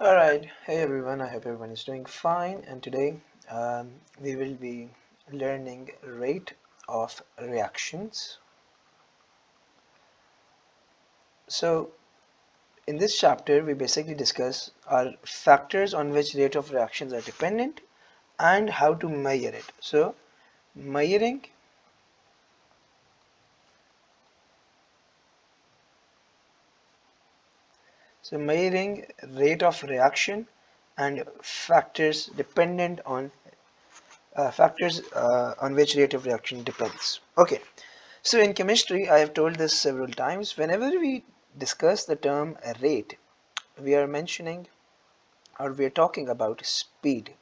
Alright, hey everyone, I hope everyone is doing fine, and today we will be learning rate of reactions. So, in this chapter, we basically discuss our factors on which rate of reactions are dependent and how to measure it. So, measuring measuring rate of reaction and factors on which rate of reaction depends. Okay, so in chemistry, I have told this several times. Whenever we discuss the term rate, we are mentioning or we are talking about speed.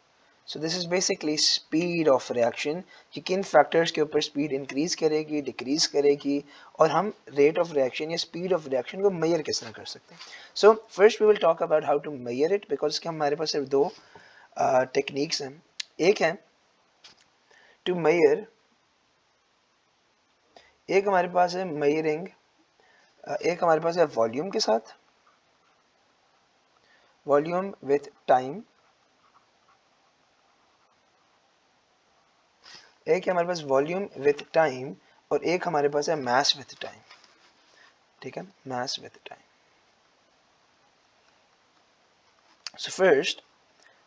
So this is basically speed of reaction कि किन factors के ऊपर speed increase करेगी, decrease करेगी, और हम rate of reaction या speed of reaction को measure किस तरह कर सकते हैं. So first we will talk about how to measure it, because के हमारे पास सिर्फ दो techniques हैं. एक है to measure, एक हमारे पास है measuring, एक हमारे पास है वॉल्यूम के साथ, वॉल्यूम विथ टाइम, एक है हमारे पास वॉल्यूम विथ टाइम, और एक हमारे पास है मास विथ टाइम. ठीक है, mass with time. So first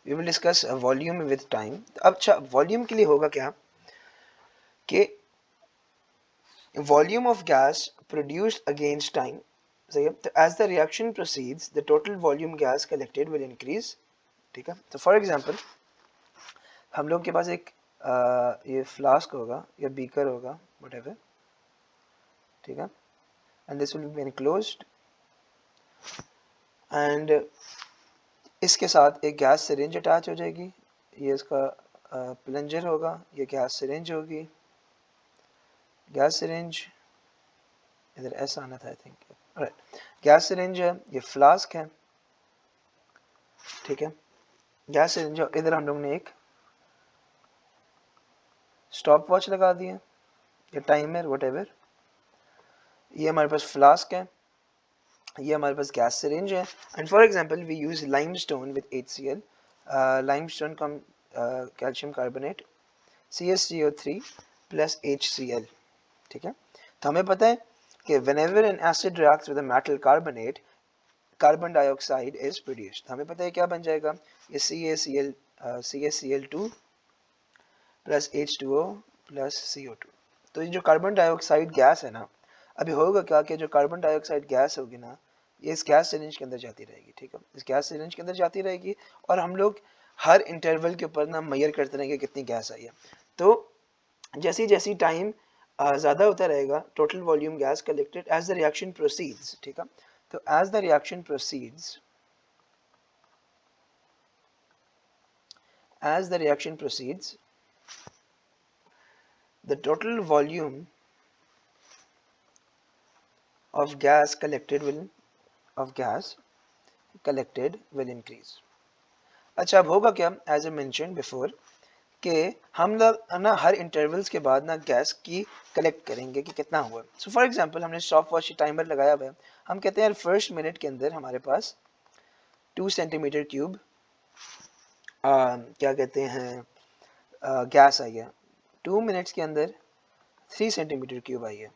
we will discuss volume with time. अब अच्छा, वॉल्यूम के लिए होगा क्या कि volume of gas produced against time. सही है, तो as the reaction proceeds the total volume gas collected will increase. ठीक है, तो फॉर एग्जांपल हम लोग के पास एक ये फ्लास्क होगा या बीकर होगा, व्हाटएवर. ठीक है, and this will B enclosed, and इसके साथ एक गैस सिरिंज अटैच हो जाएगी. ये इसका प्लंजर होगा, ये गैस सिरिंज होगी. गैस सिरिंज इधर ऐसा आना था I think. Right, gas syringe है, ये फ्लास्क है. ठीक है, गैस सिरिंज, इधर हम लोग ने एक स्टॉप वॉच लगा दी है या टाइमर, व्हाटएवर. ये हमारे पास फ्लास्क है, ये हमारे पास गैस सिरिंज है. And for example we use limestone with HCl. Limestone come calcium carbonate, CaCO3 plus HCl. ठीक है, तो हमें पता है कि whenever an acid reacts with a metal carbonate, carbon dioxide is produced. हमें पता है क्या बन जाएगा, ये CaCl2 plus H2O plus CO2. तो ये जो कार्बन डाइऑक्साइड गैस है ना, अभी होगा क्या कि जो कार्बन डाइऑक्साइड गैस होगी ना, ये इस गैस सिरिंज के अंदर जाती रहेगी. ठीक है, इस गैस सिरिंज के अंदर जाती रहेगी, और हम लोग हर इंटरवल के ऊपर ना मेजर करते रहेंगे कितनी गैस आई है. तो जैसी जैसी टाइम ज़्यादा होता रहेगा, total volume gas collected as the reaction proceeds. ठीक है, तो as the reaction proceeds, as the reaction proceeds, the total volume of gas collected will increase. अच्छा, अब होगा क्या, एज आई मेंशन्ड बिफोर, कि हम लोग ना हर इंटरवल्स के बाद ना गैस की कलेक्ट करेंगे कि कितना हुआ. सो फॉर एग्जांपल हमने स्टॉप वॉच टाइमर लगाया हुआ है. हम कहते हैं यार फर्स्ट मिनट के अंदर हमारे पास 2 सेंटीमीटर क्यूब क्या कहते हैं गैस आई है. 2 मिनट्स के अंदर 3 सेंटीमीटर क्यूब आई है.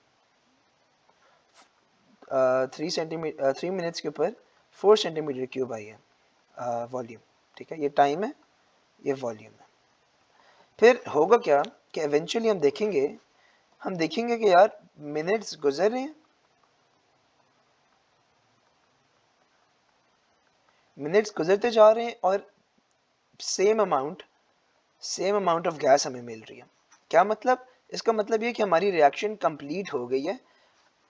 3 मिनट्स के ऊपर 4 सेंटीमीटर क्यूब आई है वॉल्यूम. ठीक है, ये टाइम है, ये वॉल्यूम है. फिर होगा क्या कि एवेंचुअली हम देखेंगे कि यार मिनट्स गुजर रहे हैं, मिनट्स गुजरते जा रहे हैं, और सेम अमाउंट ऑफ गैस हमें मिल रही है. क्या मतलब, इसका मतलब ये कि हमारी रिएक्शन कंप्लीट हो गई है.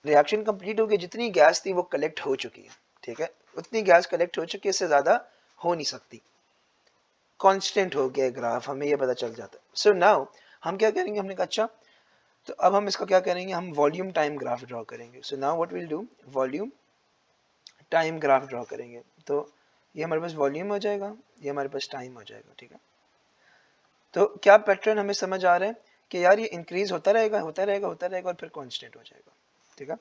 रिएक्शन कंप्लीट हो गई, जितनी गैस थी वो कलेक्ट हो चुकी है. ठीक है, उतनी गैस कलेक्ट हो चुकी है, इससे ज़्यादा हो नहीं सकती. कांस्टेंट हो गया ग्राफ, हमें ये पता चल जाता है. सो नाउ हम क्या करेंगे, हमने कहा अच्छा, तो अब हम इसको क्या करेंगे, हम वॉल्यूम टाइम ग्राफ ड्रॉ करेंगे. So now what will do, volume time graph draw करेंगे. तो ये हमारे पास वॉल्यूम हो जाएगा, ये हमारे पास टाइम हो जाएगा. ठीक है, तो क्या पैटर्न हमें समझ आ रहा है कि यार ये इंक्रीज होता रहेगा, होता रहेगा, होता रहेगा, और फिर कांस्टेंट हो जाएगा. ठीक है,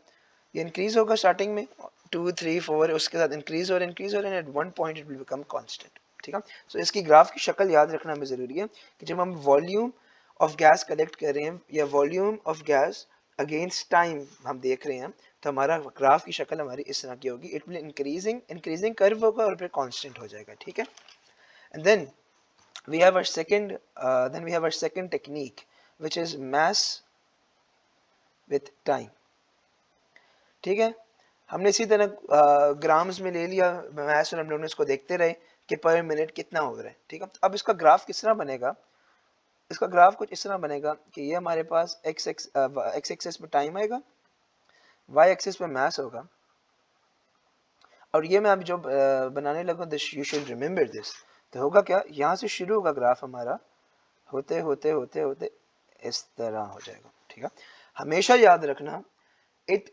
ये इंक्रीज होगा स्टार्टिंग में 2 3 4, उसके साथ इंक्रीज और at one point it will become constant. ठीक है, सो इसकी ग्राफ की शक्ल याद रखना हमें ज़रूरी है कि जब हम वॉल्यूम ऑफ गैस कलेक्ट कर रहे हैं या volume of gas against time हम देख रहे हैं, तो हमारा ग्राफ की शक्ल हमारी इस तरह की होगी। इट विल इंक्रीजिंग कर्व होगा और फिर कांस्टेंट हो जाएगा। ठीक है, and then we have our second technique, which is mass with time। ठीक है, हमने इसी तरह ग्राम्स में ले लिया मैस और हम लोग इसको देखते रहे कि पर मिनट कितना हो रहा है। ठीक है, अब इसका ग्राफ किस तरह बनेगा? इसका ग्राफ कुछ इस तरह बनेगा कि ये हमारे पास एक्स एक्सिस पे टाइम आएगा, वाई एक्सिस पे मैस होगा, और ये मैं अभी जो बनाने लगा this you should remember this. तो होगा क्या, यहाँ से शुरू होगा ग्राफ हमारा, होते होते होते होते इस तरह हो जाएगा। ठीक है, हमेशा याद रखना it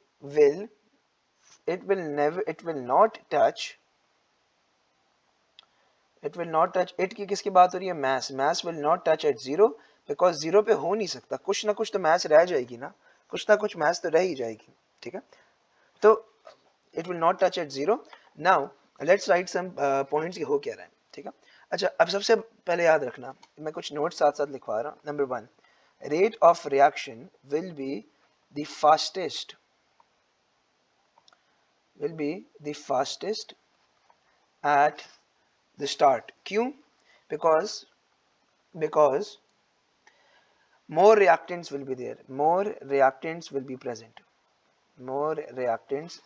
will not touch it की किसकी बात हो रही है? mass will not touch at zero, because zero पे हो नहीं सकता, कुछ ना कुछ तो mass रह जाएगी ना, कुछ ना कुछ mass तो रह ही जाएगी। ठीक है, तो it will not touch at zero। now let's write some points, हो क्या रहा है। ठीक है, अच्छा अब सबसे पहले याद रखना, मैं कुछ नोट्स साथ साथ लिखवा रहा हूँ। Number 1, rate of reaction will be the fastest at the start। क्यों? because more reactants will be there, more reactants will be present, more reactants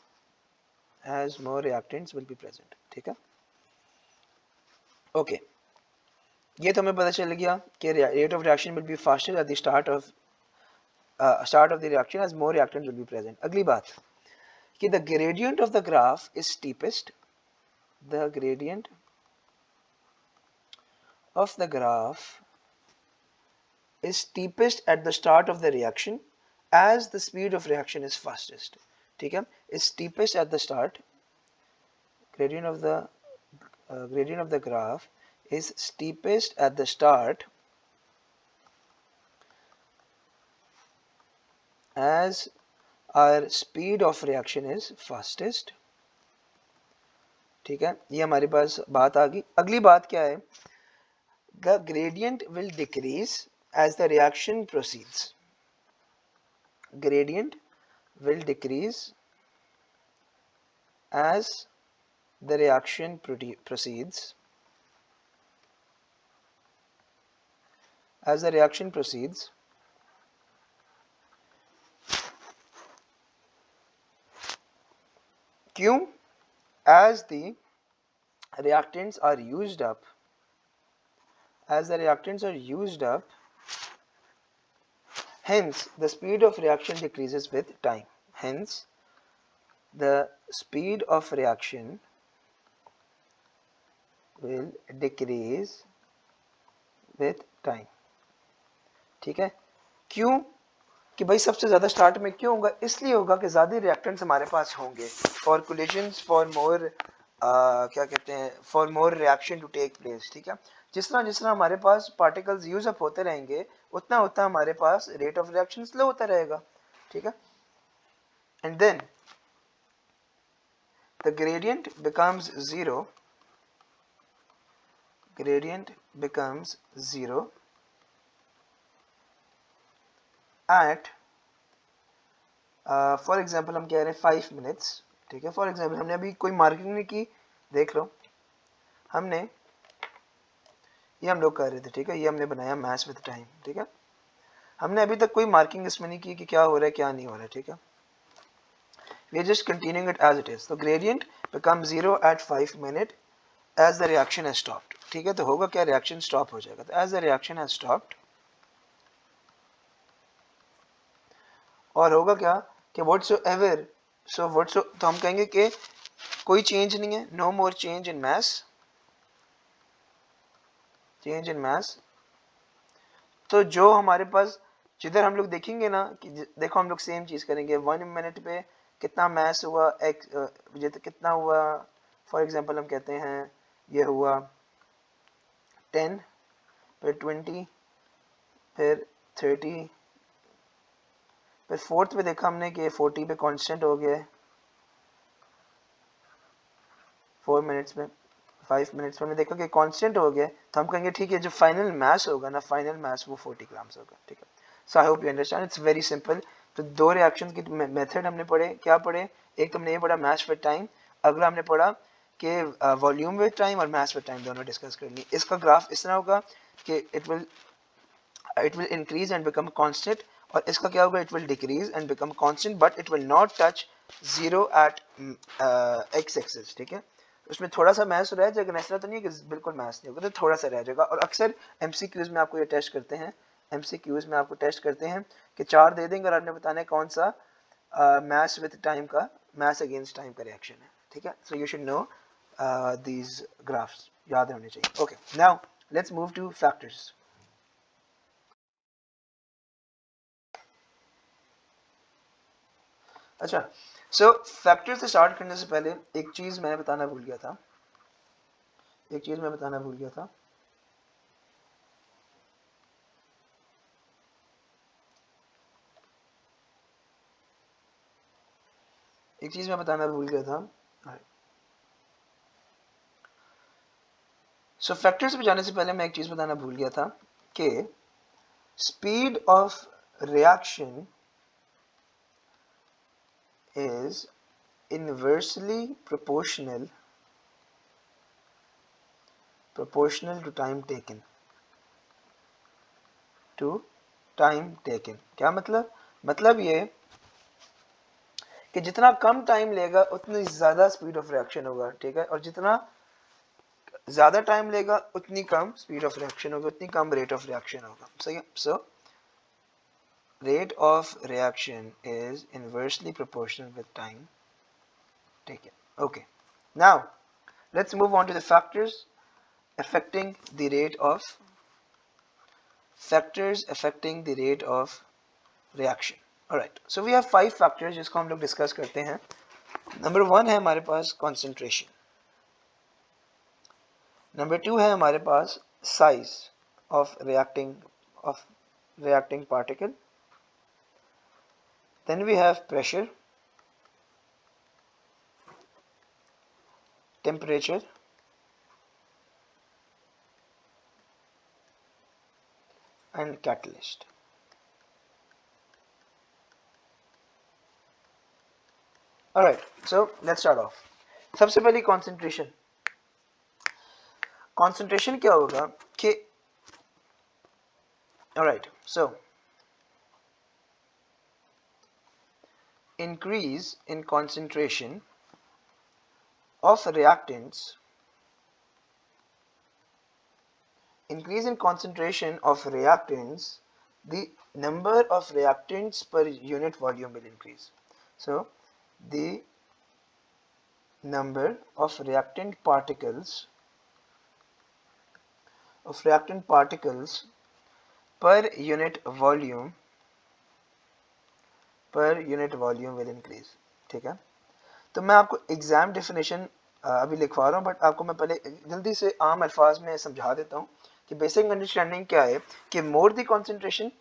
will be present। ठीक है, ओके, ये तो हमें पता चल गया कि rate of reaction will be faster at the start of the reaction as more reactants will be present। अगली बात कि the gradient of the graph is steepest, the gradient of the graph is steepest at the start of the reaction as the speed of reaction is fastest। ठीक है, is steepest at the start, gradient of the graph is steepest at the start as our speed of reaction is fastest। ठीक है, ये हमारे पास बात आ गई। अगली बात क्या है? The gradient will decrease as the reaction proceeds, gradient will decrease as the reaction proceeds, as the reaction proceeds। क्यों? as the reactants are used up, hence the speed of reaction decreases with time, hence the speed of reaction will decrease with time। ठीक है, क्यों? कि भाई सबसे ज्यादा start में क्यों होगा? इसलिए होगा कि ज्यादा रिएक्टेंट्स हमारे पास होंगे फॉर कोलिजन्स, फॉर मोर क्या कहते हैं, for more reaction to take place. ठीक है, जिस तरह हमारे पास पार्टिकल्स यूज अप होते रहेंगे, उतना उतना हमारे पास रेट ऑफ रिएक्शन स्लो होता रहेगा। ठीक है, and then the gradient becomes zero, at for example हम कह रहे हैं 5 मिनट्स। ठीक है, फॉर एग्जाम्पल हमने अभी कोई मार्किंग नहीं की, देख लो हमने ये हम लोग कर रहे थे। ठीक है, ये हमने बनाया मैथ्स विद टाइम। ठीक है, हमने अभी तक कोई मार्किंग इसमें नहीं की कि क्या हो रहा है क्या नहीं हो रहा है। ठीक है, we are just continuing it as it is. तो gradient become 0 at 5 minute as the reaction has stopped. ठीक है, तो होगा क्या, रिएक्शन स्टॉप हो जाएगा। तो as the reaction has stopped, और होगा क्या कि व्हाटसोएवर, तो हम कहेंगे कि कोई चेंज नहीं है, नो मोर चेंज इन मास, तो जो हमारे पास जिधर हम लोग देखेंगे ना कि देखो हम लोग सेम चीज करेंगे, 1 मिनट पे कितना मास हुआ, कितना हुआ, फॉर एग्जांपल हम कहते हैं ये हुआ 10, फिर 20, फिर 30, फिर फोर्थ पे देखा हमने कि 40 पे कांस्टेंट हो गया है 4 मिनट्स में, 5 मिनट्स में हमने देखा कि कांस्टेंट हो गया, तो हम कहेंगे ठीक है जो फाइनल मास होगा ना, फाइनल मास वो 40 ग्राम्स होगा, ठीक है। So I hope you understand, it's very simple. तो दो रिएक्शन की मेथड हमने पढ़े, क्या पढ़े, एक तो हमने ये पढ़ा मास विद टाइम, अगला हमने पढ़ा कि वॉल्यूम विद टाइम और मास विद टाइम दोनों डिस्कस कर ली। इसका ग्राफ इस तरह होगा कि it will increase and become constant, और इसका क्या होगा, it will decrease and become constant but it will not touch zero at x axis, ठीक है। उसमें थोड़ा सा मैथ्स रह जाएगा, ऐसा तो नहीं है कि बिल्कुल मैथ्स नहीं होगा, तो थोड़ा सा रह जाएगा। और अक्सर एमसीक्यूज में आपको ये टेस्ट करते हैं, एमसीक्यूज में आपको टेस्ट करते हैं कि 4 दे देंगे और आपने बताना है कौन सा मैथ्स विद टाइम का, मैथ्स अगेंस्ट टाइम का रिएक्शन है, ठीक है। So you should know these graphs, याद होने चाहिए। Okay, now let's move two factors. अच्छा, सो फैक्टर से स्टार्ट करने से पहले एक चीज मैं बताना भूल गया था, एक चीज मैं बताना भूल गया था। एक चीज मैं बताना भूल गया था। सो फैक्टर्स पे जाने से पहले मैं एक चीज बताना भूल गया था कि speed of reaction is inversely proportional to time taken, to time taken. क्या मतलब, मतलब ये कि जितना कम टाइम लेगा उतनी ज्यादा स्पीड ऑफ रिएक्शन होगा, ठीक है, और जितना ज्यादा टाइम लेगा उतनी कम स्पीड ऑफ रिएक्शन होगा, उतनी कम रेट ऑफ रिएक्शन होगा, सही है। सो rate of reaction is inversely proportional with time taken. Okay, now let's move on to the factors affecting the rate of reaction. Alright, so we have 5 factors जिसको हम लोग discuss करते हैं। Number 1 है हमारे पास concentration, नंबर 2 है हमारे पास size of reacting particle, then we have pressure, temperature, and catalyst. Alright, so let's start off. सबसे पहले concentration. Concentration क्या होगा कि alright, so increase in concentration of reactants, increase in concentration of reactants, the number of reactants per unit volume will increase. So the number of reactant particles per unit volume will increase, ठीक है। तो मैं आपको exam definition अभी लिखवा रहा हूँ, but आपको मैं पहले जल्दी से आम अल्फाज में समझा देता हूँ कि बेसिक अंडरस्टैंडिंग क्या है कि more the concentration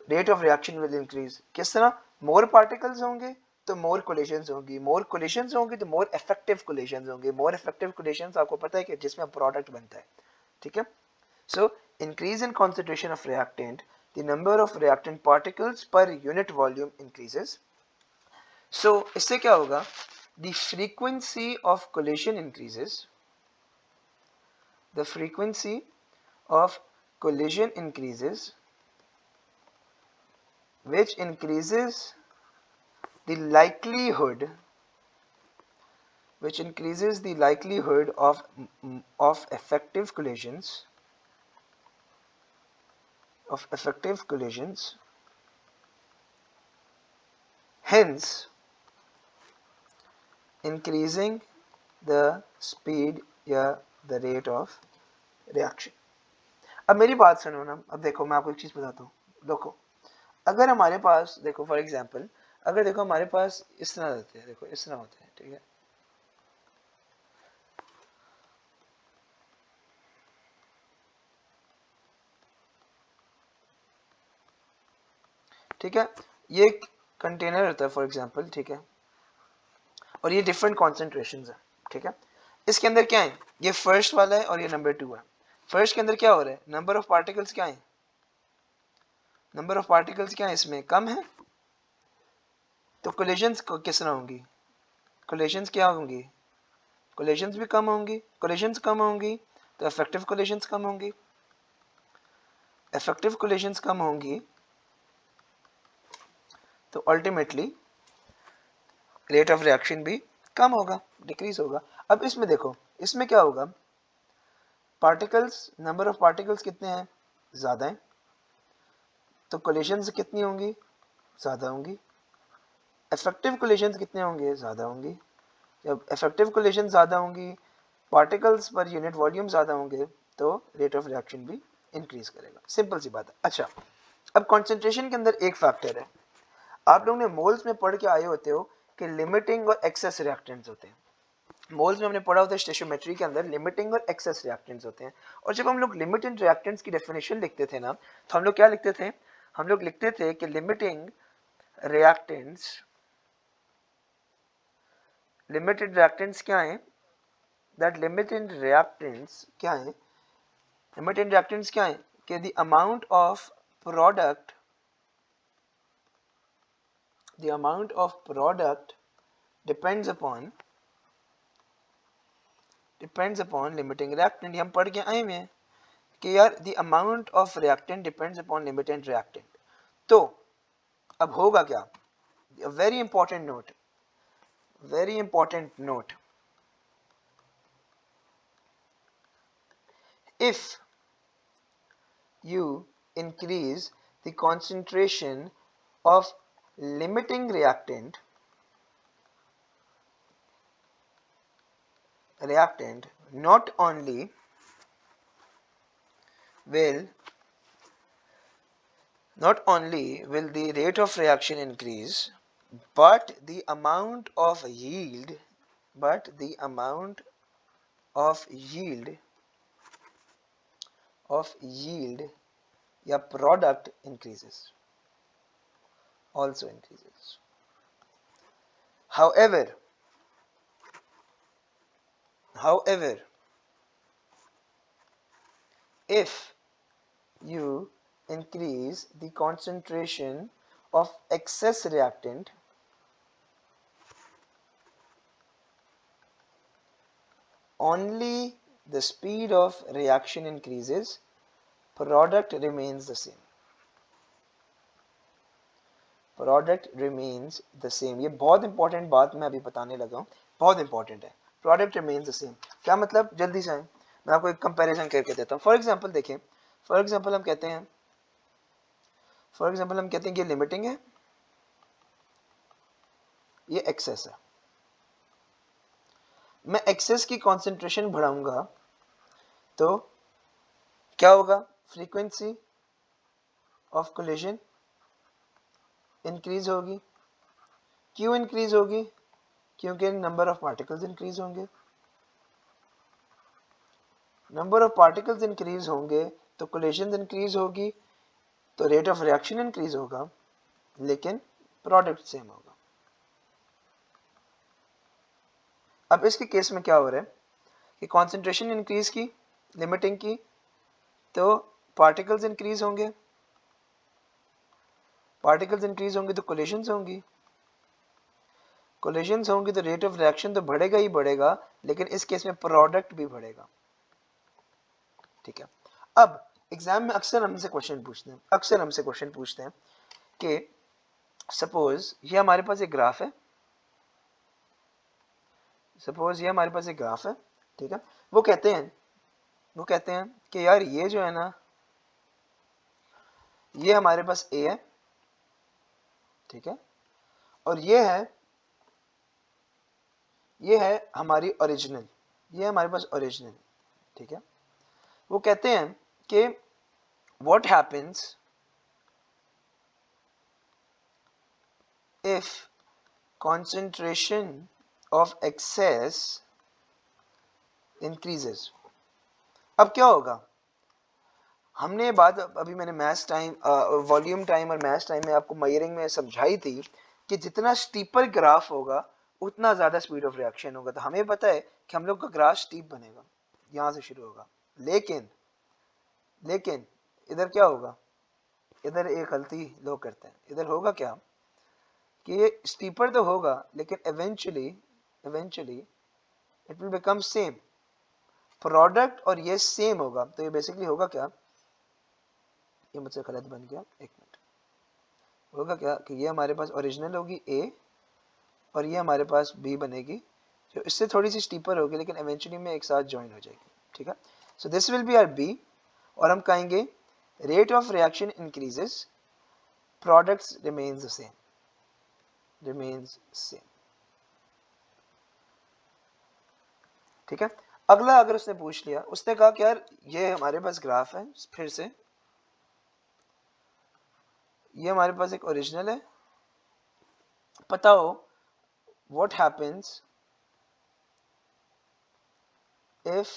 rate of reaction will increase. किस तरह, मोर पार्टिकल्स होंगे तो मोर कोलिशंस होंगी, मोर कोलिशंस होंगी तो मोर इफेक्टिव कोलिशंस होंगे, मोर इफेक्टिव कोलिशंस आपको पता है कि जिसमें प्रोडक्ट बनता है, ठीक है। So increase in concentration of reactant, the number of reactant particles per unit volume increases. So इससे क्या होगा, the frequency of collision increases, the frequency of collision increases, which increases the likelihood of effective collisions, hence increasing the speed या the rate of reaction. अब मेरी बात सुनो ना, अब देखो मैं आपको एक चीज बताता हूँ। देखो अगर हमारे पास, देखो फॉर एग्जांपल, अगर देखो हमारे पास इस तरह होते हैं, देखो इस तरह होते हैं, ठीक है, ठीक है, ये एक कंटेनर होता है फॉर एग्जांपल, ठीक है, और ये डिफरेंट कॉन्सेंट्रेशंस है, ठीक है। इसके अंदर क्या है, ये फर्स्ट वाला है और ये नंबर 2 है। फर्स्ट के अंदर क्या हो रहा है, नंबर ऑफ पार्टिकल्स क्या है, नंबर ऑफ पार्टिकल्स क्या है इसमें, कम है, तो कोलिजन्स किस तरह होंगी, कोलिजन्स क्या होंगी, कोलिजन्स भी कम होंगी, कोलिजन्स कम होंगी तो इफेक्टिव कोलिजन्स कम होंगी, इफेक्टिव कोलिजन्स कम होंगी तो अल्टीमेटली रेट ऑफ रिएक्शन भी कम होगा, डिक्रीज होगा। अब इसमें देखो, इसमें क्या होगा, पार्टिकल्स, नंबर ऑफ पार्टिकल्स कितने हैं, ज़्यादा हैं, तो कोलिजन्स कितनी होंगी, ज़्यादा होंगी। इफेक्टिव कोलिजन्स कितने होंगे, ज़्यादा होंगी। जब इफेक्टिव कोलिजन ज़्यादा होंगी, पार्टिकल्स पर यूनिट वॉल्यूम ज़्यादा होंगे, तो रेट ऑफ रिएक्शन भी इंक्रीज करेगा। सिंपल सी बात है। अच्छा, अब कॉन्सेंट्रेशन के अंदर एक फैक्टर है, आप लोगों ने मोल्स में पढ़ के आए होते हो कि लिमिटिंग और एक्सेस रिएक्टेंट्स होते हैं। मोल्स में हमने पढ़ा होता है स्टोइचियोमेट्री के अंदर लिमिटिंग और एक्सेस रिएक्टेंट्स होते हैं। और जब हम लोग लिमिटिंग रिएक्टेंट्स की डेफिनेशन लिखते थे ना, तो हम लोग क्या लिखते थे, हम लोग लिखते थे कि लिमिटिंग रिएक्टेंट्स, लिमिटेड रिएक्टेंट्स क्या है, दैट लिमिटिंग रिएक्टेंट्स क्या है, लिमिटिंग रिएक्टेंट्स क्या है कि the amount of product, the amount of product depends upon limiting reactant। हम पढ़ के आए हुए हैं कि यार the amount of reactant depends upon limiting reactant। तो अब होगा क्या, a very important note, very important note, if you increase the concentration of limiting reactant not only will the rate of reaction increase, but the amount of yield या product also increases. However, if you increase the concentration of excess reactant, only the speed of reaction increases, product remains the same, product remains the same। ये बहुत important बात मैं अभी बताने लगा हूँ, बहुत इंपॉर्टेंट है। प्रोडक्ट रिमेन्स द सेम क्या मतलब, जल्दी से मैं आपको एक कंपैरिजन करके देता हूँ। फॉर एग्जांपल देखिए, फॉर एग्जांपल हम कहते हैं कि लिमिटिंग है, ये एक्सेस है। मैं एक्सेस की कॉन्सेंट्रेशन बढ़ाऊंगा तो क्या होगा, फ्रीक्वेंसी ऑफ कोलिजन इंक्रीज होगी। क्यों इंक्रीज होगी, क्योंकि नंबर ऑफ पार्टिकल्स इंक्रीज होंगे। नंबर ऑफ पार्टिकल्स इंक्रीज होंगे तो कोलिजन इंक्रीज होगी, तो रेट ऑफ रिएक्शन इंक्रीज होगा, लेकिन प्रोडक्ट सेम होगा। अब इसके केस में क्या हो रहा है कि कॉन्सेंट्रेशन इंक्रीज की, लिमिटिंग की, तो पार्टिकल्स इंक्रीज होंगे, तो कोलिजन्स होंगी, तो रेट ऑफ रिएक्शन तो बढ़ेगा ही बढ़ेगा, लेकिन इस केस में प्रोडक्ट भी बढ़ेगा। ठीक है। अब एग्जाम में अक्सर हमसे क्वेश्चन पूछते हैं कि सपोज ये हमारे पास एक ग्राफ है, ठीक है। वो कहते हैं कि यार ये जो है ना, ये हमारे पास ए है, ठीक है, और ये है हमारी ओरिजिनल, ये हमारे पास ओरिजिनल, ठीक है। वो कहते हैं कि what happens if concentration of excess increases। अब क्या होगा, हमने ये बात अभी मैंने मैथ्स टाइम वॉल्यूम टाइम और मैथ्स टाइम में आपको मयरिंग में समझाई थी कि जितना स्टीपर ग्राफ होगा उतना ज़्यादा स्पीड ऑफ रिएक्शन होगा। तो हमें पता है कि हम लोग का ग्राफ स्टीप बनेगा, यहाँ से शुरू होगा। लेकिन लेकिन इधर क्या होगा, इधर एक गलती लोग करते हैं। इधर होगा क्या कि ये स्टीपर तो होगा लेकिन eventually it will become same product, और ये सेम होगा। तो ये बेसिकली होगा क्या, ये मुझसे गलत बन गया, एक मिनट। होगा क्या कि ये हमारे पास ओरिजिनल होगी ए और ये हमारे पास बी बनेगी, जो इससे थोड़ी सी स्टीपर होगी लेकिन इवेंचुअली में एक साथ ज्वाइन हो जाएगी। ठीक है, so this will be R B, और हम कहेंगे rate of reaction increases, products remains the same, remains same. ठीक है, अगला अगर उसने पूछ लिया, उसने कहा कि यार ये हमारे पास ग्राफ है, फिर से ये हमारे पास एक ओरिजिनल है, पता हो what happens if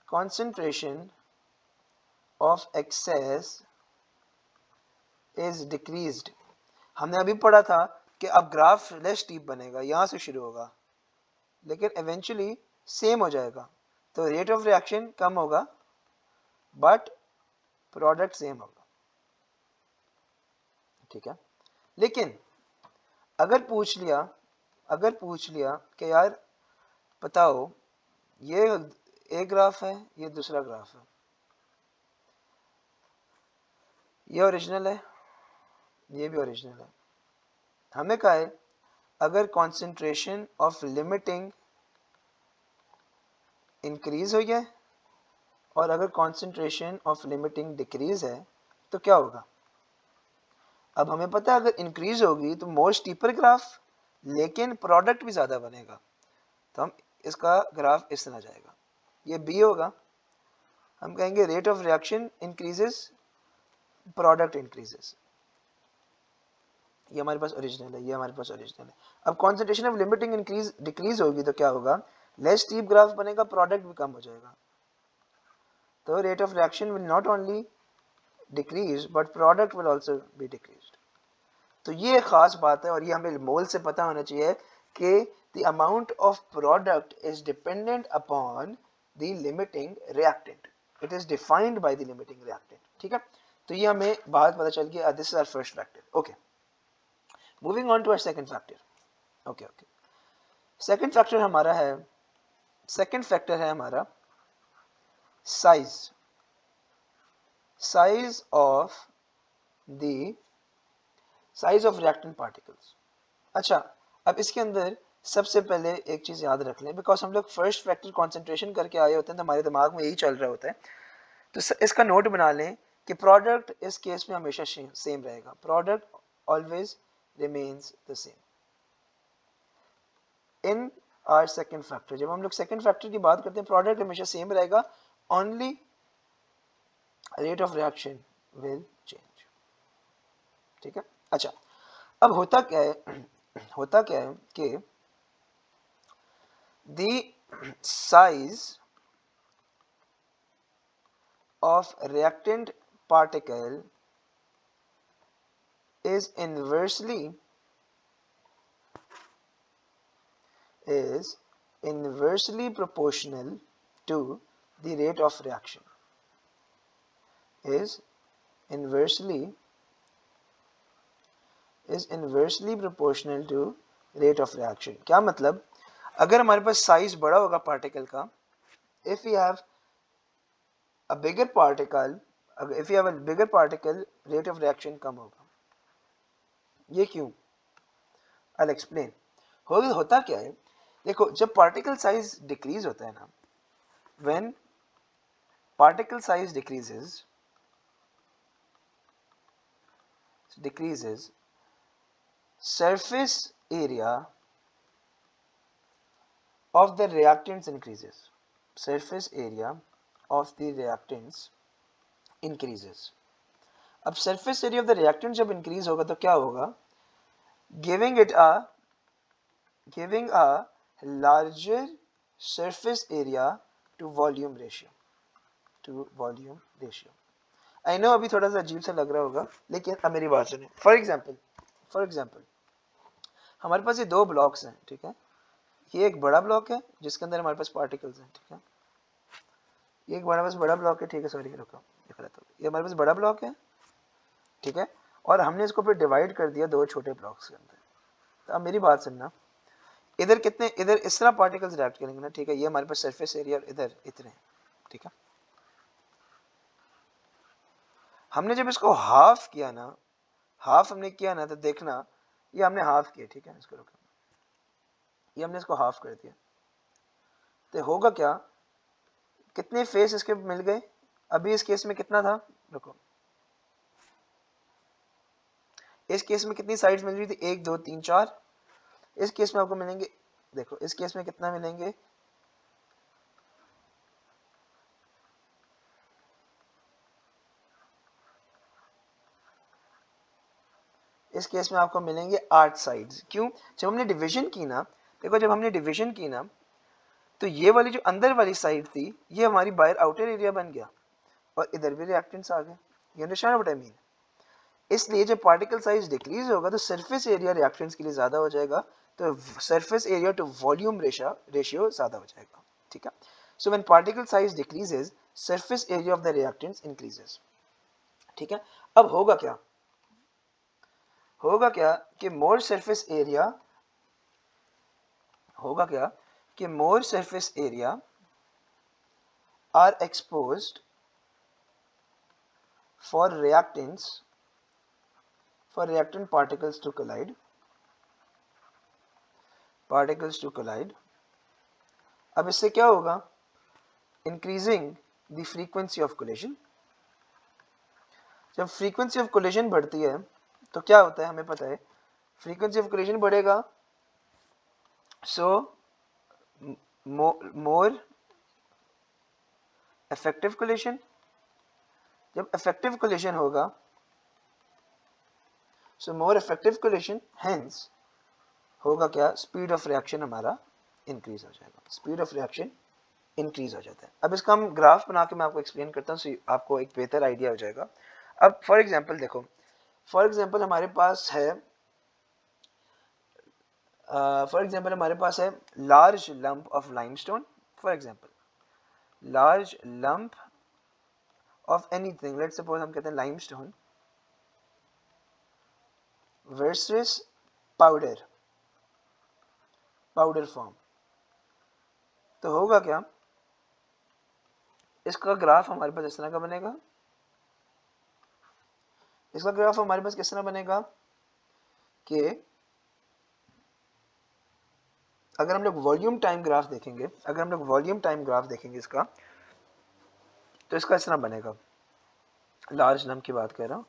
concentration of excess is decreased। हमने अभी पढ़ा था कि अब ग्राफ लेस स्टीप बनेगा, यहां से शुरू होगा लेकिन इवेंचुअली सेम हो जाएगा, तो रेट ऑफ रिएक्शन कम होगा बट प्रोडक्ट सेम होगा। ठीक है, लेकिन अगर पूछ लिया कि यार बताओ ये एक ग्राफ है, ये दूसरा ग्राफ है, ये ओरिजिनल है, ये भी ओरिजिनल है। हमें कहा है अगर कॉन्सेंट्रेशन ऑफ लिमिटिंग इंक्रीज हुई है और अगर कॉन्सेंट्रेशन ऑफ लिमिटिंग डिक्रीज है तो क्या होगा। अब हमें पता है अगर इंक्रीज होगी तो मोर स्टीपर ग्राफ, लेकिन प्रोडक्ट भी ज्यादा बनेगा, तो हम इसका ग्राफ इस तरह जाएगा, ये बी होगा। हम कहेंगे rate of reaction increases, product increases. ये हमारे पास ओरिजिनल है, ये हमारे पास ओरिजिनल है। अब concentration of limiting increase decrease होगी तो क्या होगा, लेस स्टीप ग्राफ बनेगा, प्रोडक्ट भी कम हो जाएगा, तो rate of reaction will not only decrease but product will also be decreased. तो ये खास बात है और ये हमें मोल से पता होना चाहिए कि the amount of product is dependent upon the limiting reactant, it is defined by the limiting reactant. ठीक है, तो ये हमें बात पता चल गई। This is our first factor. Okay, moving on to our second factor. Okay, second factor हमारा है, सेकंड फैक्टर है हमारा size, size of reactant particles. अच्छा, अब इसके अंदर सबसे पहले एक चीज याद रख लें, बिकॉज हम लोग फर्स्ट फैक्टर कंसंट्रेशन करके आए होते हैं तो हमारे दिमाग में यही चल रहा होता है, तो इसका नोट बना लें कि प्रोडक्ट इस केस में हमेशा सेम रहेगा, product always remains the same in our second factor. जब हम लोग सेकंड फैक्टर की बात करते हैं प्रोडक्ट हमेशा सेम रहेगा, only rate of reaction will change. ठीक है, अच्छा अब होता क्या है कि the size of reactant particle is inversely proportional to the rate of reaction, is inversely proportional to rate of reaction। क्या मतलब, अगर हमारे पास साइज बड़ा होगा पार्टिकल का, if we have a bigger particle, rate of reaction कम होगा। ये क्यों, I'll explain। होता क्या है, देखो जब पार्टिकल साइज डिक्रीज होता है ना, when particle size decreases, surface area of the reactants increases, surface area of the reactants increases। अब surface area of the reactant जब increase होगा तो क्या होगा, giving a larger surface area to volume ratio, ratio. I know अभी थोड़ा सा अजीब सा लग रहा होगा, लेकिन अब मेरी बात सुनिए। फॉर एग्जाम्पल हमारे पास ये दो ब्लॉक्स हैं, ठीक है। ये एक बड़ा ब्लॉक है जिसके अंदर हमारे पास पार्टिकल्स हैं, ठीक है। ये एक बड़ा ब्लॉक है, ठीक है। सॉरी रुको, ये हमारे पास बड़ा ब्लॉक है, ठीक है। और हमने इसको फिर डिवाइड कर दिया दो छोटे ब्लॉक्स के अंदर। तो अब मेरी बात सुनना, इधर कितने, इधर इस तरह पार्टिकल्स रिएक्ट करेंगे ना, ठीक है। ये हमारे पास सरफेस एरिया और इधर इतने, ठीक है। हमने जब इसको हाफ किया ना, हाफ हमने किया ना, तो देखना ये हमने हाफ किया, ठीक है। इसको रुको, ये हमने इसको हाफ कर दिया, तो होगा क्या, कितने फेस इसके मिल गए। अभी इस केस में कितना था, रुको, इस केस में कितनी साइड्स मिल रही थी, 1 2 3 4। इस केस में आपको मिलेंगे, देखो इस केस में कितना मिलेंगे, इस केस में आपको मिलेंगे 8 साइड्स। क्यों, जब हमने डिवीजन की ना, देखो जब हमने डिवीजन की ना, तो ये वाली जो अंदर वाली साइड थी, ये हमारी बाहर आउटर एरिया बन गया, और इधर भी रिएक्टेंट्स आ गए। You understand what I mean. इसलिए जब पार्टिकल साइज डिक्रीज होगा तो सरफेस एरिया रिएक्टेंट्स के लिए ज्यादा हो जाएगा, तो surface area to volume ratio ज्यादा हो जाएगा, ठीक है। So when particle size decreases, surface area of the reactants increases, ठीक है। अब होगा क्या, होगा क्या कि मोर सरफेस एरिया, होगा क्या कि more surface area are exposed for reactants, for reactant particles to collide। अब इससे क्या होगा, increasing the frequency of collision। जब frequency of collision बढ़ती है तो क्या होता है, हमें पता है frequency of collision बढ़ेगा, so more effective collision। जब effective collision होगा, so more effective collision, hence होगा क्या, स्पीड ऑफ रिएक्शन हमारा इंक्रीज हो जाएगा, स्पीड ऑफ रिएक्शन इंक्रीज हो जाता है। अब इसका हम ग्राफ बना के मैं आपको एक्सप्लेन करता हूँ, so आपको एक बेहतर आइडिया हो जाएगा। अब फॉर एग्जांपल देखो, फॉर एग्जांपल हमारे पास है large lump of limestone, for example large lump of anything, let's suppose हम कहते हैं लाइमस्टोन वर्सेस पाउडर फॉर्म। तो होगा क्या, इसका ग्राफ हमारे पास इस तरह का बनेगा, इसका ग्राफ हमारे पास किस तरह बनेगा कि अगर हम लोग वॉल्यूम टाइम ग्राफ देखेंगे, अगर हम लोग वॉल्यूम टाइम ग्राफ देखेंगे इसका, तो इसका इस तरह बनेगा। लार्ज लंप की बात कर रहा हूँ,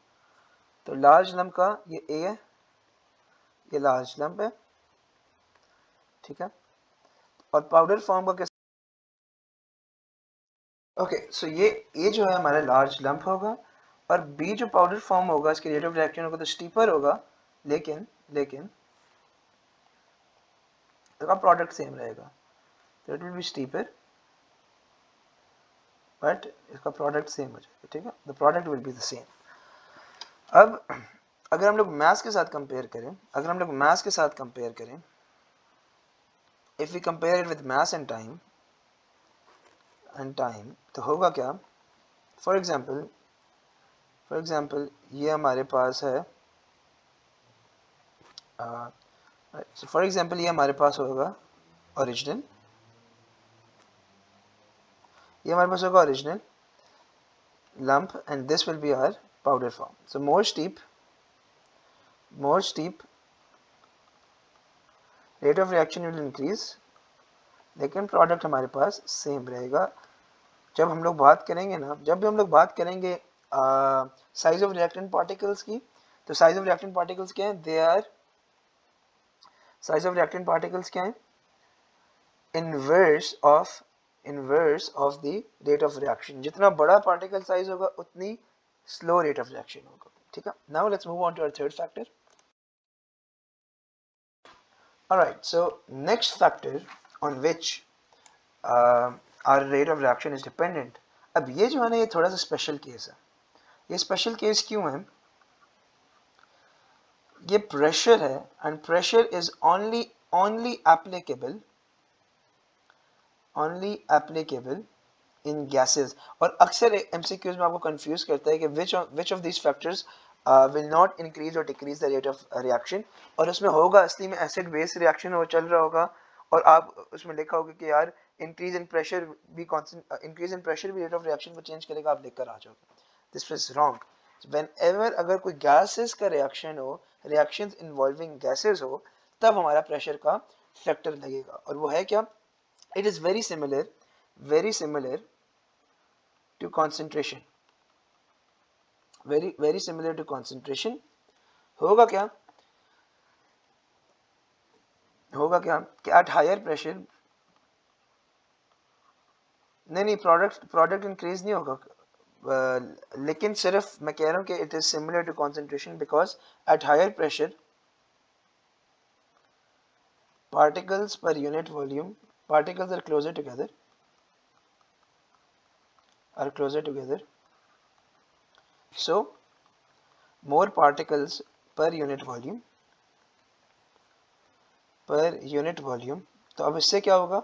तो लार्ज लंप का ये ए है, ये लार्ज लंप है, ठीक है। और पाउडर फॉर्म का किस, ओके, सो ये ए जो है हमारा लार्ज लंप होगा, और बी जो पाउडर फॉर्म होगा, इसके रेट ऑफ रिएक्शन होगा तो स्टीपर होगा, लेकिन इसका प्रोडक्ट सेम रहेगा, तो it will be steeper, but इसका प्रोडक्ट सेम हो जाएगा, ठीक है। The product will be the same. अब अगर हम लोग मास के साथ कंपेयर करें, अगर हम लोग मास के साथ कंपेयर करें, if we compare it with mass and time, तो होगा क्या, फॉर एग्जांपल ये हमारे पास है, फॉर एग्जांपल ये हमारे पास होगा ओरिजिनल, ये हमारे पास होगा original lump, and this will be our powder form। So more steep rate of reaction will increase, लेकिन प्रोडक्ट हमारे पास सेम रहेगा। जब हम लोग बात करेंगे ना, जब भी हम लोग बात करेंगे साइज ऑफ रिएक्टेंट पार्टिकल्स की, तो साइज ऑफ रिएक्टेंट पार्टिकल्स क्या है, they are, size of reactant particles क्या है, inverse of the rate of reaction. जितना बड़ा पार्टिकल साइज होगा उतनी स्लो रेट ऑफ रिएक्शन होगा, ठीक है। Now let's move on to our third factor. Alright, so next factor on which our rate of reaction is dependent, अब ये जो है ना, ये थोड़ा सा स्पेशल केस है। ये स्पेशल केस क्यों है? ये प्रेशर है, and pressure is only applicable in gases. और अक्सर एमसीक्यूज में आपको कंफ्यूज करता है कि which of these factors will not increase और decrease the rate of reaction, और उसमें होगा असली में एसिड बेस रिएक्शन वो चल रहा होगा, और आप उसमें लिखा होगा कि यार इंक्रीज इन प्रेशर भी रेट ऑफ रिएक्शन को चेंज करेगा, आप लिख कर आ जाओगे। This is wrong. Whenever अगर कोई गैसेस का रिएक्शन हो, रिएक्शंस इन्वॉल्विंग गैसेस हो, तब हमारा प्रेशर का फैक्टर लगेगा, और वो है क्या? It is very similar to concentration, very similar to concentration। होगा क्या कि at higher pressure, नहीं प्रोडक्ट इंक्रीज नहीं होगा, लेकिन सिर्फ मैं कह रहा हूँ कि it is similar to concentration because at higher pressure particles per unit volume, particles are closer together, so more particles per unit volume, तो अब इससे क्या होगा?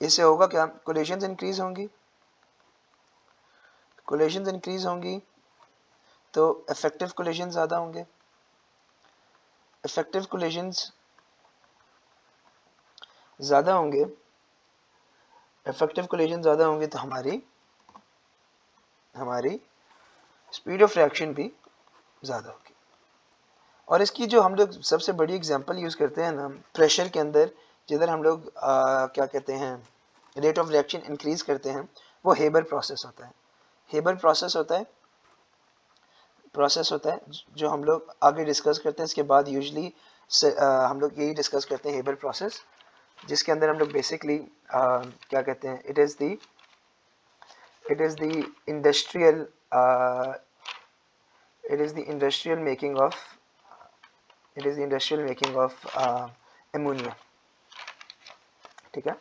इससे होगा क्या? कोलिजन्स इंक्रीज होंगी, तो इफेक्टिव कोलिजन ज़्यादा होंगे। इफेक्टिव कोलिजन्स ज़्यादा होंगे तो हमारी स्पीड ऑफ रिएक्शन भी ज़्यादा होगी। और इसकी जो हम लोग सबसे बड़ी एग्जांपल यूज़ करते हैं ना प्रेशर के अंदर, जिधर हम लोग क्या कहते हैं, रेट ऑफ रिएक्शन इंक्रीज करते हैं, वो हेबर प्रोसेस होता है। हेबर प्रोसेस होता है जो हम लोग आगे डिस्कस करते हैं। इसके बाद यूजली हम लोग यही डिस्कस करते हैं, हेबर प्रोसेस, जिसके अंदर हम लोग बेसिकली क्या कहते हैं, it is the industrial making of ammonia. ठीक है,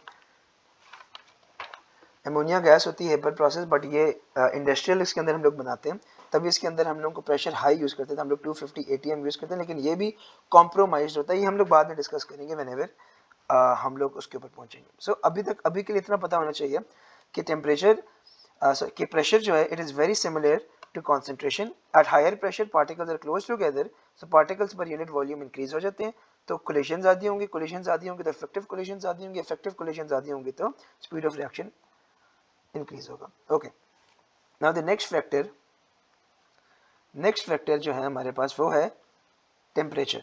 एमोनिया गैस होती है हेबर प्रोसेस, बट ये इंडस्ट्रियल इसके अंदर हम लोग बनाते हैं, तभी इसके अंदर हम लोग को प्रेशर हाई यूज़ करते हैं, हम लोग 250 ATM यूज़ करते हैं, लेकिन ये भी कॉम्प्रोमाइज होता है, ये हम लोग बाद में डिस्कस करेंगे व्हेनेवर हम लोग उसके ऊपर पहुंचेंगे। सो अभी के लिए इतना पता होना चाहिए कि कि प्रेशर जो है it is very similar to concentration. At higher pressure particles are close together, so particles per unit volume increase हो जाते हैं, तो कोलिजन आदि होंगे तो इफेक्टिव कोलिजन आदि होंगे तो स्पीड ऑफ रिएक्शन इंक्रीज होगा। Okay, now the next factor जो है हमारे पास वो है टेम्परेचर।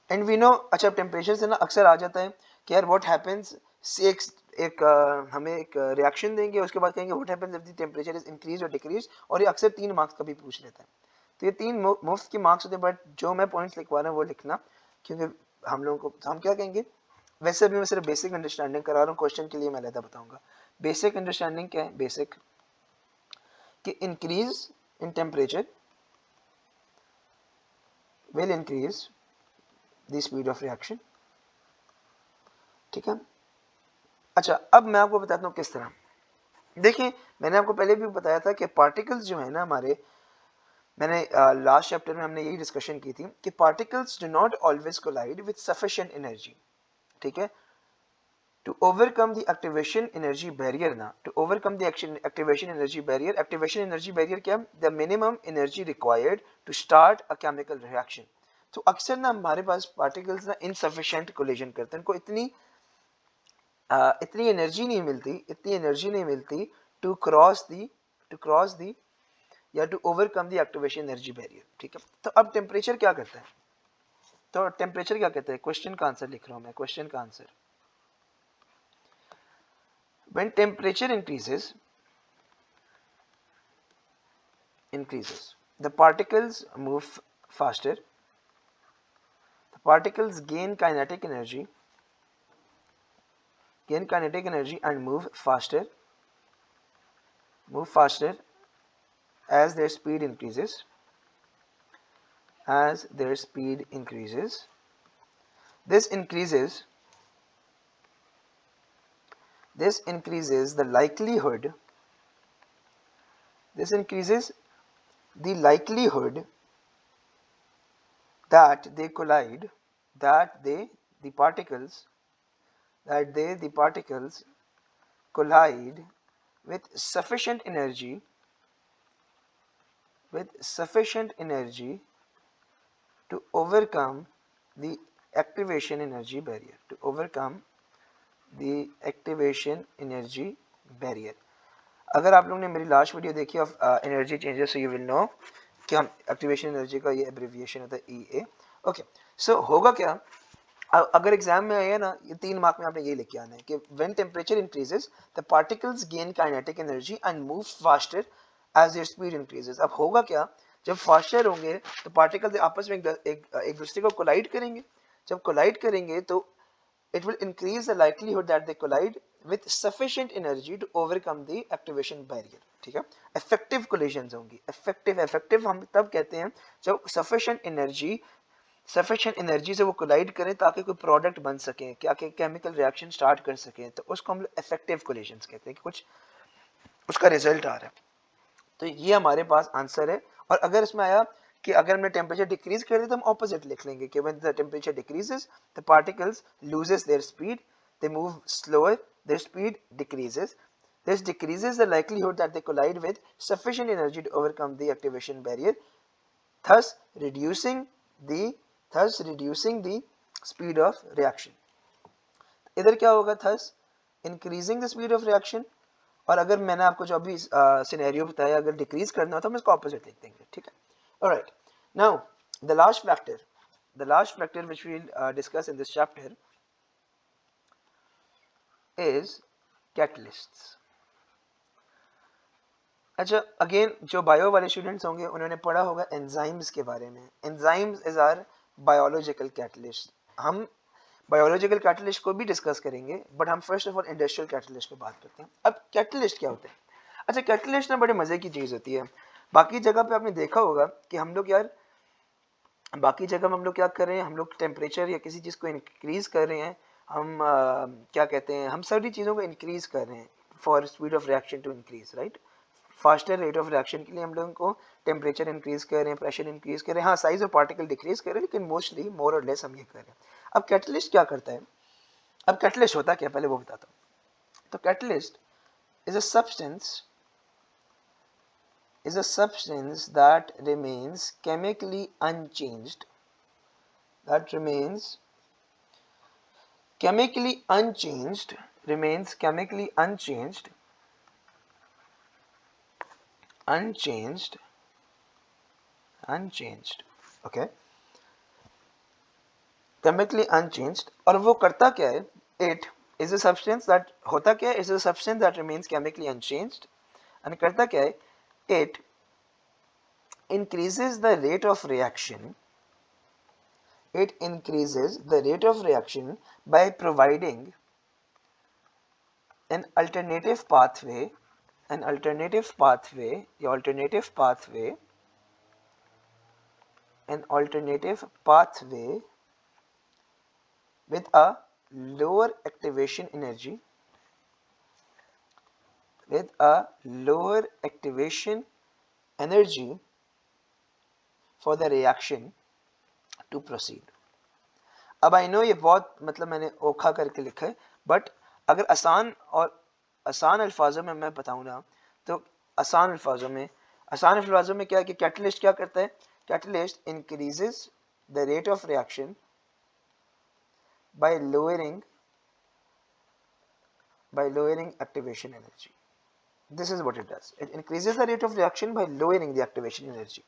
एंड वी नो, अच्छा टेम्परेचर से ना अक्सर आ जाता है कि यार व्हाट हैपेंस, हमें एक रिएक्शन देंगे, उसके बाद कहेंगे what happens if the temperature is increase और डिक्रीज, और ये अक्सर 3 मार्क्स का भी पूछ लेता है। तो ये 3 मुफ्त के मार्क्स होते हैं, बट जो मैं पॉइंट्स लिखवा रहा हूँ वो लिखना, क्योंकि हम लोगों को हम क्या कहेंगे, वैसे अभी मैं सिर्फ बेसिक अंडरस्टैंडिंग करा रहा हूँ, क्वेश्चन के लिए मैं अलग बताऊंगा। बेसिक अंडरस्टैंडिंग क्या है? बेसिक कि increase in temperature will increase the speed of reaction। ठीक है, अच्छा अब मैं आपको बताता हूँ किस तरह। देखिए, मैंने आपको पहले भी बताया था कि पार्टिकल्स जो है ना हमारे, मैंने लास्ट चैप्टर में हमने यही डिस्कशन की थी कि particles do not always collide with sufficient energy. ठीक है, to overcome the activation energy barrier ना, to overcome the activation energy barrier क्या? The minimum energy required to start a chemical reaction। तो अक्सर ना हमारे पास पार्टिकल्स ना इनसफिशिएंट कोलिजन करते हैं, इनको इतनी एनर्जी नहीं मिलती टू क्रॉस दी या to overcome the activation energy barrier. ठीक है, तो अब टेम्परेचर क्या करता है? तो टेम्परेचर क्या कहता है? क्वेश्चन का आंसर लिख रहा हूं मैं, क्वेश्चन का answer. When temperature increases, the particles move faster. The particles gain kinetic energy and move faster as their speed increases. This increases the likelihood that they collide, the particles collide with sufficient energy to overcome the activation energy barrier. अगर आप लोगों ने मेरी last video देखी of energy changes, so you will know कि हम activation energy का ये एब्रिविएशन होता है EA. ओके, सो होगा क्या, अगर एग्जाम में आया ना, ये 3 मार्क में आपने ये लिख के आना है कि when temperature increases the particles gain kinetic energy and move faster as their speed increases. अब होगा क्या, जब फास्टर होंगे तो पार्टिकल्स आपस में एक दूसरे को कोलाइड करेंगे. जब कोलाइड करेंगे तो it will increase the likelihood that they collide with sufficient energy to overcome the activation barrier. ठीक है, effective collisions होंगी. effective हम तब कहते हैं जब sufficient energy से वो collide करें ताकि कोई product बन सके, क्या chemical reaction start कर सके, तो उसको हम effective collisions कहते हैं कि कुछ उसका result आ रहा है. तो ये हमारे पास आंसर है. और अगर इसमें आया कि अगर मैं टेम्परेचर डिक्रीज कर दे तो हम ऑपोजिट लिख लेंगे कि when the temperature decreases the particles loses there speed, they move slower, there speed decreases. This decreases the likelihood that they collide with sufficient energy to overcome the activation barrier, thus reducing the speed of reaction. इधर क्या होगा, thus increasing the speed of reaction. और अगर मैंने आपको जो अभी scenario बताया अगर डिक्रीज करना हो तो हम इसको ऑपोजिट लिख देंगे. ठीक है, alright. Now the last factor which we'll discuss in this chapter is catalysts. अच्छा, अगेन जो बायो वाले स्टूडेंट्स होंगे उन्होंने पढ़ा होगा एंजाइम्स के बारे में. Enzymes is are biological catalyst. हम बायोलॉजिकल कैटलिस्ट को भी डिस्कस करेंगे, बट हम first of all industrial catalyst पे बात करते हैं. अब कैटलिस्ट क्या होता है? अच्छा, कैटलिस्ट ना बड़े मजे की चीज होती है. बाकी जगह पे आपने देखा होगा कि हम लोग क्या कर रहे हैं, हम लोग टेम्परेचर या किसी चीज को इंक्रीज कर रहे हैं, हम क्या कहते हैं, हम सारी चीजों को इंक्रीज कर रहे हैं for speed of reaction to increase, right. Faster rate of reaction के लिए हम लोगों को टेम्परेचर इंक्रीज कर रहे हैं, प्रेशर इंक्रीज कर रहे हैं, हाँ साइज ऑफ पार्टिकल डिक्रीज कर रहे हैं, लेकिन मोस्टली मोर और लेस हम ये कर रहे हैं. अब कैटलिस्ट क्या करता है? अब कैटलिस्ट होता क्या, पहले वो बताता हूँ. तो catalyst is a substance that remains chemically unchanged okay, chemically unchanged. और वो करता क्या है? It is a substance that होता क्या है? Is a substance that remains chemically unchanged. and करता क्या है? It increases the rate of reaction. By providing an alternative pathway with a lower activation energy for the reaction to proceed. अब आई know ये बहुत मतलब मैंने ओखा करके लिखा है, बट अगर आसान अल्फाजों में मैं बताऊं ना, तो आसान अल्फाजों में क्या है कि कैटलिस्ट क्या करता है? Catalyst increases the rate of reaction by lowering activation energy. This is what it does. It increases the rate of reaction by lowering the activation energy.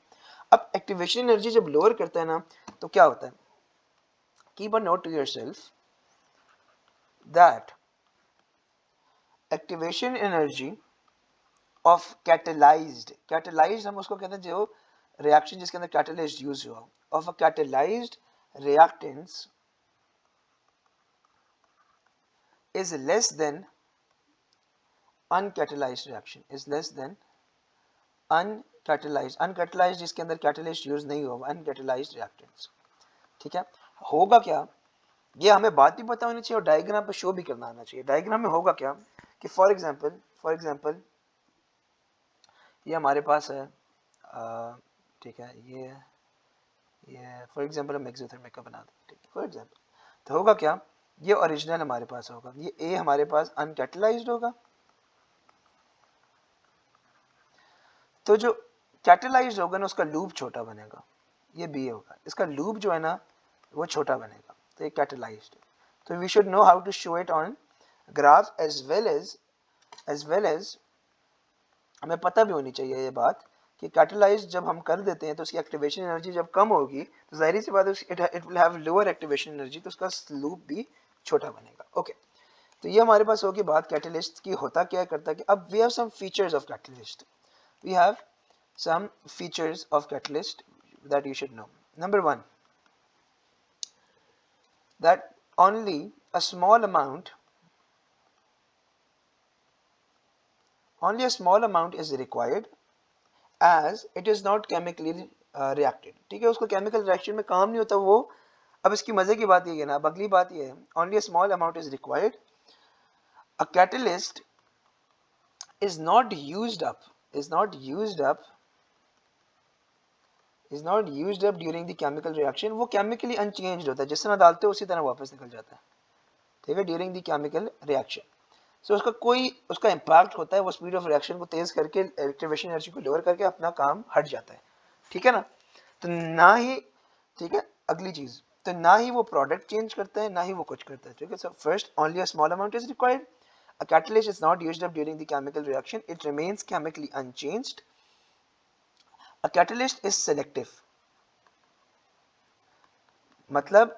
अब activation energy जब lower करता है ना, तो क्या होता है? Keep a note to yourself that activation energy of catalyzed हम उसको कहते हैं जो reaction जिसके अंदर catalyst use हुआ, of a catalyzed reactants is less than uncatalyzed reaction, uncatalyzed जिसके अंदर catalyst use नहीं हुआ, uncatalyzed reactants. ठीक है, होगा क्या ये हमें बात भी पता होनी चाहिए और डायग्राम पे शो भी करना आना चाहिए। डायग्राम में होगा क्या कि फॉर एग्जांपल ये हमारे पास है, ठीक है, ये फॉर एग्जांपल हम एक्सोथर्मिक का बना दें, ठीक है, फॉर एग्जांपल। तो होगा क्या, ये ओरिजिनल हमारे पास होगा, ये ए हमारे पास अनकैटलाइज्ड होगा, तो जो कैटलाइज्ड होगा ना उसका लूप छोटा बनेगा, ये बी होगा, इसका लूप जो है ना वो छोटा बनेगा, तो ये कैटलाइज्ड। तो we should know how to show it on graph as well as हमें पता भी होनी चाहिए ये बात कि कैटलाइज जब हम कर देते हैं तो उसकी एक्टिवेशन एनर्जी जब कम होगी तो जाहिर सी बात है it will have lower activation energy, तो उसका लूप भी छोटा बनेगा। ओके, तो ये हमारे पास होगी बात कैटलिस्ट की, होता क्या करता है। अब we have some features of catalyst, we have some features of catalyst that you should know. Number one, that only a small amount is required as it is not chemically reacted। ठीक है, उसको chemical reaction में काम नहीं होता वो। अब इसकी मजे की बात ये है ना, अब अगली बात ये है, only a small amount is required, a catalyst is not used up during the chemical reaction। वो chemically unchanged होता है, जिस तरह डालते हो उसी तरह वापस निकल जाता है, ठीक है, during the chemical reaction। So उसका कोई उसका इम्पैक्ट होता है, वो स्पीड ऑफ रिएक्शन को तेज करके एक्टिवेशन एनर्जी को लोअर करके अपना काम हट जाता है, ठीक है ना। तो ना ही, ठीक है, अगली चीज, तो ना ही वो प्रोडक्ट चेंज करता है ना ही वो कुछ करता है, ठीक है। So first, only a small amount is required, a catalyst is not used up during the chemical reaction, it remains chemically unchanged, a catalyst is selective। मतलब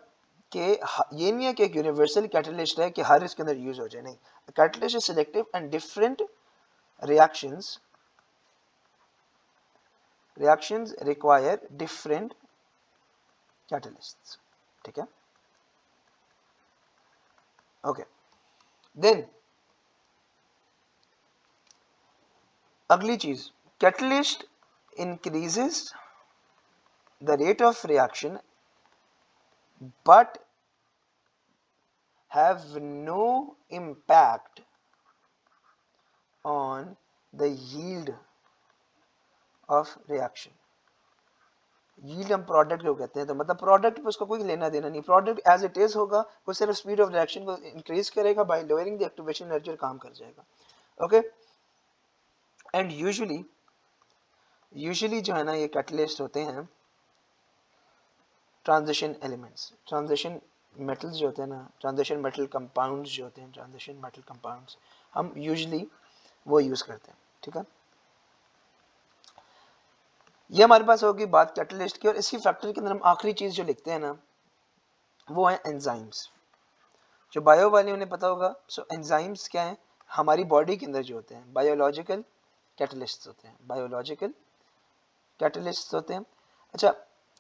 कि ये नहीं है कि एक यूनिवर्सल कैटलिस्ट है कि हर इसके अंदर यूज हो जाए, नहीं, catalyst is selective and different reactions require different catalysts, ठीक है। ओके, देन अगली चीज, catalyst increases the rate of reaction but have no impact on the yield of reaction। Yield हम प्रोडक्ट को कहते हैं, तो मतलब प्रोडक्ट पे उसका कोई लेना देना नहीं, प्रोडक्ट एज इट इज होगा, वो सिर्फ स्पीड ऑफ रिएक्शन को इंक्रीज करेगा bye lowering the activation energy और काम कर जाएगा। ओके, एंड यूजुअली जो है ना ये कैटलिस्ट होते हैं ट्रांजिशन एलिमेंट्स, ट्रांजिशन मेटल्स जो होते हैं ना, ट्रांजिशन मेटल कंपाउंड्स जो होते हैं, ट्रांजिशन मेटल कंपाउंड्स हम यूजुअली वो यूज करते हैं, ठीक है। ये हमारे पास होगी बात कैटलिस्ट की, और इसी फैक्टर के अंदर हम आखिरी चीज जो लिखते हैं ना वो है एंजाइम्स। जो बायो वाले उन्हें पता होगा। सो एंजाइम्स क्या है, हमारी बॉडी के अंदर जो होते हैं बायोलॉजिकल कैटलिस्ट होते हैं, बायोलॉजिकल कैटलिस्ट होते हैं। अच्छा,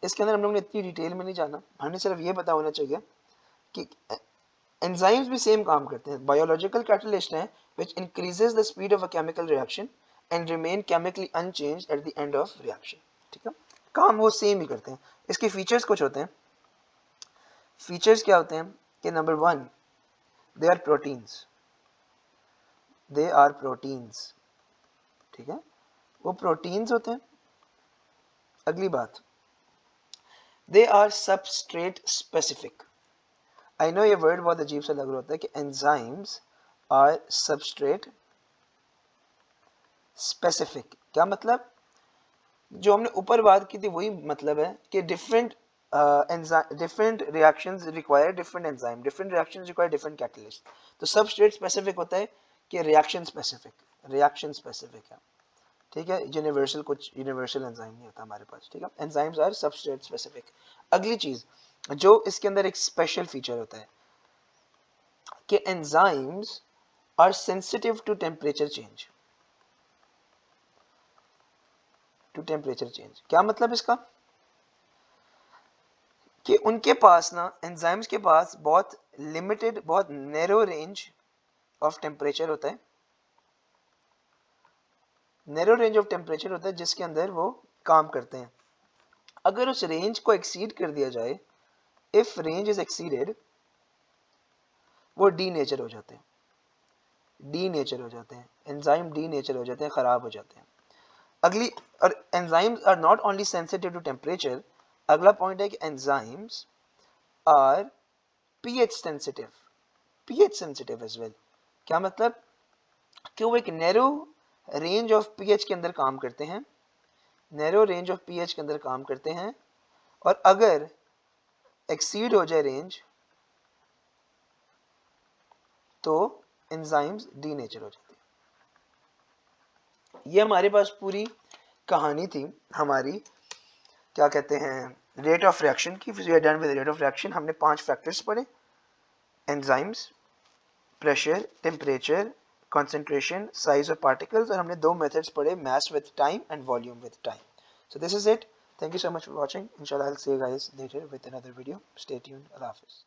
इसके अंदर हम लोग ने इतनी डिटेल में नहीं जाना, हमें सिर्फ ये पता होना चाहिए कि एंजाइम्स भी सेम काम करते हैं, बायोलॉजिकल कैटलिस्ट हैं which increases the speed of a chemical reaction and remain chemically unchanged at the end of reaction, ठीक है, काम वो सेम ही करते हैं। इसके फीचर्स कुछ होते हैं। फीचर्स क्या होते हैं कि number one, they are proteins, ठीक है, वो प्रोटीन्स होते हैं। अगली बात, they are substrate specific. I know ये वर्ड बहुत अजीब सा लग रहा होता है कि एंजाइम्स आर सबस्ट्रेट स्पेसिफिक, क्या मतलब, जो हमने ऊपर बात की थी वही मतलब है कि different reactions require different enzyme, different reactions require different catalyst. तो सबस्ट्रेट स्पेसिफिक होता है कि रिएक्शन स्पेसिफिक है, ठीक है, यूनिवर्सल कुछ यूनिवर्सल एंजाइम नहीं होता हमारे पास, ठीक है, एंजाइम्स आर सबस्ट्रेट स्पेसिफिक। अगली चीज जो इसके अंदर एक स्पेशल फीचर होता है कि enzymes are sensitive to temperature change, क्या मतलब इसका कि उनके पास ना, एंजाइम्स के पास बहुत लिमिटेड, बहुत नैरो रेंज ऑफ टेम्परेचर होता है, नैरो रेंज ऑफ टेम्परेचर होता है जिसके अंदर वो काम करते हैं। अगर उस रेंज को एक्सीड कर दिया जाए, इफ रेंज इज एक्सीडेड, वो डीनेचर हो जाते हैं, डीनेचर हो जाते हैं, एंजाइम डीनेचर हो जाते हैं, ख़राब हो जाते हैं। अगली, और enzymes are not only sensitive to temperature, अगला पॉइंट है कि enzymes are pH sensitive, pH sensitive as well. क्या मतलब कि वो एक नैरो रेंज ऑफ पीएच के अंदर काम करते हैं, नैरो रेंज ऑफ पीएच के अंदर काम करते हैं, और अगर एक्सीड हो जाए रेंज तो एंजाइम्स डीनेचर हो जाते हैं। ये हमारे पास पूरी कहानी थी हमारी, क्या कहते हैं, रेट ऑफ रिएक्शन की। We are done with rate of reaction. हमने 5 फैक्टर्स पढ़े, enzymes, pressure, temperature, concentration, size of particles, और हमने 2 मेथड्स पढ़े, mass with time and volume with time. So this is it. Thank you so much for watching. Inshallah I'll see you guys later with another video. Stay tuned. Allah Hafiz.